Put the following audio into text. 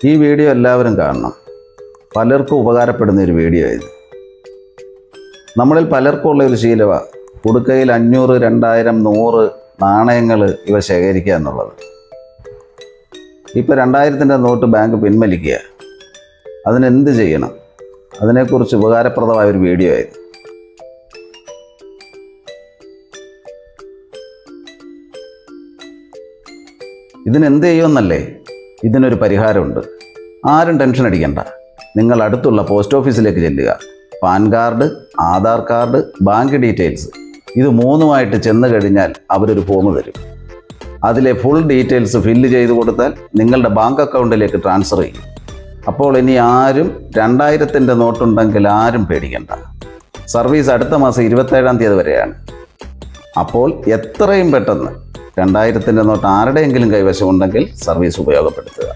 ഈ വീഡിയോ എല്ലാവരും കാണണം. പലർക്കും ഉപകാരപ്പെടുന്ന ഒരു വീഡിയോ ഇത്. നമ്മളിൽ പലർക്കും ഉള്ള ഒരു ശീലമാണ് കുടുക്കയിൽ 500, 2000, 100 നാണയങ്ങൾ ഇവ ശേഖരിക്കുക എന്നുള്ളത്. ഇപ്പോൾ 2000-ൻ്റെ നോട്ട് ബാങ്ക് പിൻവലിക്കുക. അതിനെന്ത് ചെയ്യണം? അതിനെക്കുറിച്ച് ഉപകാരപ്രദമായ ഒരു വീഡിയോ ആയിരുന്നു. ഇതിനെന്ത് ചെയ്യുമെന്നല്ലേ? ഇതിനൊരു പരിഹാരമുണ്ട്. ആരും ടെൻഷൻ അടിക്കണ്ട. നിങ്ങൾ അടുത്തുള്ള പോസ്റ്റ് ഓഫീസിലേക്ക് ചെല്ലുക. Pan card, Aadhaar card, bank details ഇത് 3ഉമായിട്ട് ചെന്ന് കഴിഞ്ഞാൽ അവരൊരു ഫോം തരും. അതിലെ ഫുൾ ഡീറ്റെയിൽസ് ഫില്ല് ചെയ്ത് കൊടുത്താൽ നിങ്ങളുടെ ബാങ്ക് അക്കൗണ്ടിലേക്ക് ട്രാൻസ്ഫർ ചെയ്യും. അപ്പോൾ ഇനി ആരും 2000-ൻ്റെ നോട്ടുണ്ടെങ്കിൽ ആരും പേടിക്കണ്ട. സർവീസ് അടുത്ത മാസം 27-ാം തീയതി വരെയാണ്. അപ്പോൾ എത്രയും പെട്ടെന്ന് 2000-ൻ്റെ നോട്ട് ആരുടെയെങ്കിലും കൈവശമുണ്ടെങ്കിൽ സർവീസ് ഉപയോഗപ്പെടുത്തുക.